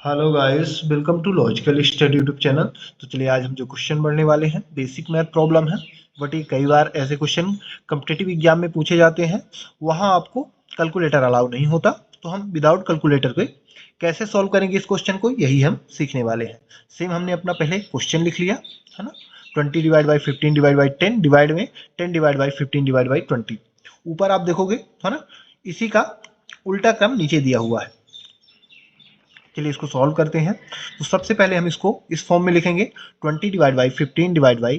Hello guys, welcome to logical study YouTube channel. तो चलिए आज हम जो क्वेश्चन पढ़ने वाले हैं बेसिक मैथ प्रॉब्लम है। बट ये कई बार ऐसे क्वेश्चन कॉम्पिटिटिव एग्जाम में पूछे जाते हैं, वहाँ आपको कैलकुलेटर अलाउ नहीं होता। तो हम विदाउट कैलकुलेटर के कैसे सॉल्व करेंगे इस क्वेश्चन को, यही हम सीखने वाले हैं। सेम हमने अपना पहले क्वेश्चन लिख लिया है ना। 20 divide by 15 divide by 10 divide में 10 डिवाइड बाई 15 डिवाइड बाई 20। ऊपर आप देखोगे है ना, इसी का उल्टा क्रम नीचे दिया हुआ है। चलिए इसको सॉल्व करते हैं। तो सबसे पहले हम इसको इस फॉर्म में लिखेंगे 20 divide by 15 divide by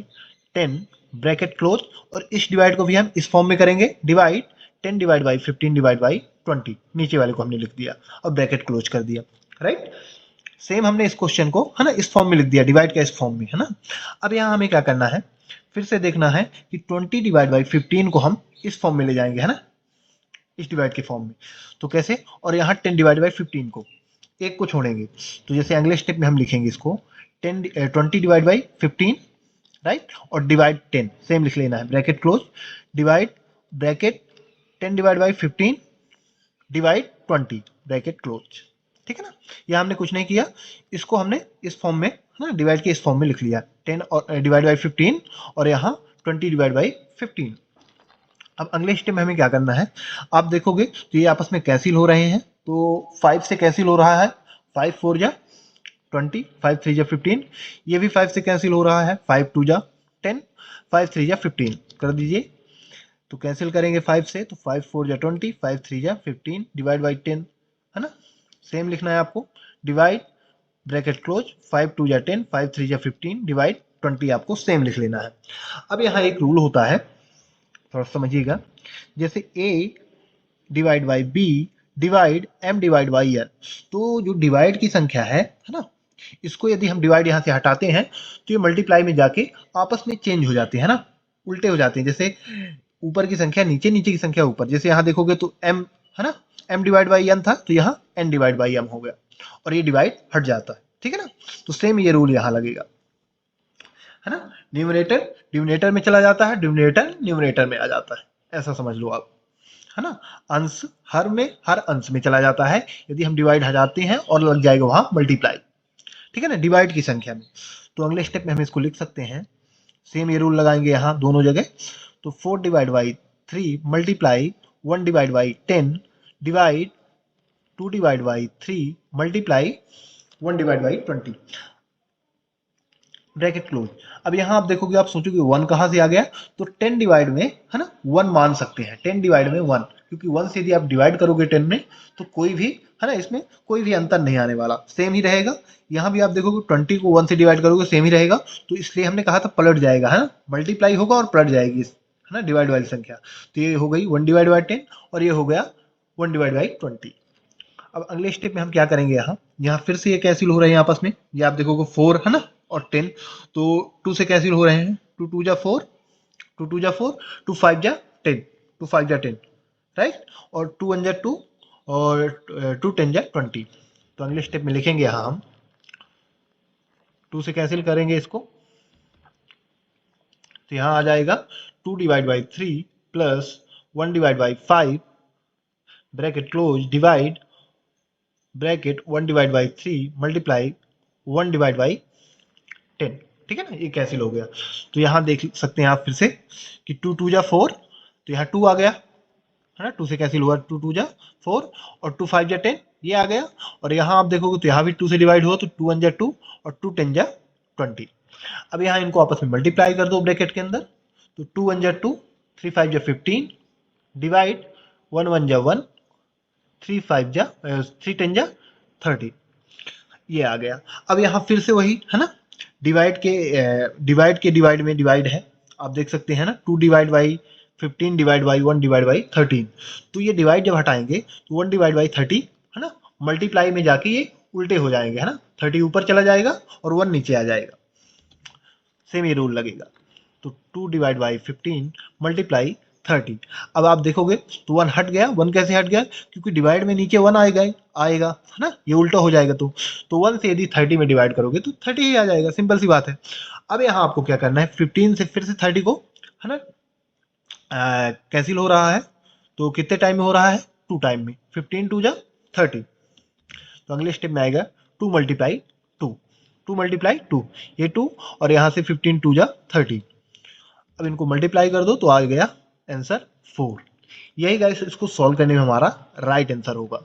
10 bracket close, और इस डिवाइड को भी हम इस फॉर्म में करेंगे, divide 10 divide by 15 divide by 20। नीचे वाले को हमने लिख दिया और ब्रैकेट क्लोज कर दिया। राइट, सेम हमने इस क्वेश्चन को है ना इस फॉर्म में लिख दिया, डिवाइड का इस फॉर्म में है ना। अब यहाँ हमें क्या करना है, फिर से देखना है कि 20 डिवाइड बाई 15 को हम इस फॉर्म में ले जाएंगे है ना, इस डिवाइड के फॉर्म में। तो कैसे, और यहाँ 10 डिवाइड बाई 15 को एक को छोड़ेंगे। तो जैसे अगले स्टेप में हम लिखेंगे इसको 20 डिवाइड बाई 15, राइट, और डिवाइड 10 सेम लिख लेना है, bracket close, divide bracket 10 divide by 15 divide 20 bracket close. ठीक है ना, यह हमने कुछ नहीं किया, इसको हमने इस फॉर्म में है ना, डिवाइड के इस फॉर्म में लिख लिया, 10 और डिवाइड बाई 15 और यहाँ 20 डिवाइड बाई 15। अब अगले स्टेप में हमें क्या करना है, आप देखोगे तो ये आपस में कैंसिल हो रहे हैं। तो 5 से कैंसिल हो रहा है, 5 4 जा 20, 5 3 जा 15। ये भी 5 से कैंसिल हो रहा है, 5 2 जा 10, 5 3 जा 15 कर दीजिए। तो कैंसिल करेंगे 5 से, तो 5 4 जा 20, 5 3 जा 15 डिवाइड बाई 10 है ना। सेम लिखना है आपको, डिवाइड ब्रैकेट क्लोज, 5 2 जा 10, 5 3 जा 15 डिवाइड 20 आपको सेम लिख लेना है। अब यहाँ एक रूल होता है, थोड़ा समझिएगा। जैसे a divide by B divide m divide by n, तो जो डिवाइड की संख्या है ना, इसको यदि हम डिवाइड यहाँ से हटाते हैं तो ये मल्टीप्लाई में जाके आपस में चेंज हो जाते हैं ना, उल्टे हो जाते हैं। जैसे ऊपर की संख्या नीचे, नीचे की संख्या ऊपर। जैसे यहाँ देखोगे तो m है ना, m डिवाइड बाई n था, तो यहाँ n डिवाइड बाई m हो गया और ये डिवाइड हट जाता है। ठीक है ना, तो सेम ये रूल यहाँ लगेगा है ना। न्यूमरेटर डिनोमिनेटर में चला जाता है, डिनोमिनेटर न्यूमरेटर में आ जाता है, ऐसा समझ लो आप है ना। अंश हर अंश में चला जाता है, यदि हम डिवाइड हटाते हैं और लग जाएगा वहां मल्टीप्लाई। ठीक है ना, डिवाइड की संख्या में। तो अगले स्टेप में हम इसको लिख सकते हैं, सेम ये रूल लगाएंगे यहाँ दोनों जगह। तो 4 divide by 3 multiply 1 divide by 10 divide 2 divide by 3 multiply 1 divide by 20 bracket close. अब यहाँ आप देखोगे, आप सोचोगे 1 कहाँ से आ गया, तो 10 डिवाइड में है ना 1 मान सकते हैं, 10 डिवाइड में 1, क्योंकि 1 से यदि आप डिवाइड करोगे 10 में तो कोई भी है ना, इसमें कोई भी अंतर नहीं आने वाला, सेम ही रहेगा। यहाँ भी आप देखोगे 20 को 1 से डिवाइड करोगे सेम ही रहेगा, तो इसलिए हमने कहा था पलट जाएगा है ना, मल्टीप्लाई होगा और पलट जाएगी है ना डिवाइड वाली संख्या। तो ये हो गई 1 डिवाइड बाई 10 और ये हो गया 1 डिवाइड बाई 20। अब अगले स्टेप में हम क्या करेंगे, यहाँ फिर से ये कैंसिल हो रहे हैं आपस में। ये आप देखोगे 4 है ना और 10, तो 2 से कैंसिल हो रहे हैं, 2 2 जा 4, 2 2 जा 4, 2 5 जा 10, 2 5 जा 10, राइट, और 2 1 जा 2 और 2 10 जा 20। तो अगले स्टेप में लिखेंगे यहाँ हम 2 से कैंसिल करेंगे इसको, तो यहाँ आ जाएगा 2 divide by 3 plus 1 divide by 5 bracket close divide bracket 1 divide by 3 multiply 1 divide by 10। ठीक है ना, ये कैंसिल हो गया। तो यहाँ देख सकते हैं आप फिर से कि 2 2 जा 4, तो यहाँ 2 आ गया है ना, 2 से कैंसिल हुआ, 2 2 जा 4 और 2 5 जा 10 ये आ गया। और यहाँ आप देखोगे तो यहाँ भी 2 से डिवाइड हुआ, तो 2 1 जा 2 और 2 10 जा 20। अब यहाँ इनको आपस में मल्टीप्लाई कर दो ब्रैकेट के अंदर, तो 2 1 जा 2, 3 5 जा 15 डिवाइड 1 1 जा 1, 3 5 जा 3 10 जा 30, ये आ गया। अब यहाँ फिर से वही है ना, डिवाइड के डिवाइड में डिवाइड है, आप देख सकते हैं ना, 2 divide by 15 divide by 1 divide by 13। तो ये डिवाइड जब हटाएंगे तो 1 डिवाइड बाई 30 है ना, मल्टीप्लाई में जाके ये उल्टे हो जाएंगे है ना, 30 ऊपर चला जाएगा और 1 नीचे आ जाएगा, सेम ये रूल लगेगा। तो 2 डिवाइड बाई 15 मल्टीप्लाई 30। अब आप देखोगे तो 1 हट गया, 1 कैसे हट गया, क्योंकि डिवाइड में नीचे 1 आएगा आएगा है ना, ये उल्टा हो जाएगा। तो 1 से यदि 30 में डिवाइड करोगे तो 30 ही आ जाएगा, सिंपल सी बात है। अब यहाँ आपको क्या करना है, 15 से फिर से 30 को है ना कैंसिल हो रहा है, तो कितने टाइम में हो रहा है, 2 टाइम में, 15 2 जा 30। तो अगले स्टेप में आएगा 2 मल्टीप्लाई 2, 2 मल्टीप्लाई 2, ये 2 और यहाँ से 15 2 जा 30। अब इनको मल्टीप्लाई कर दो तो आ गया आंसर 4। यही गाइस इसको सॉल्व करने में हमारा राइट आंसर होगा।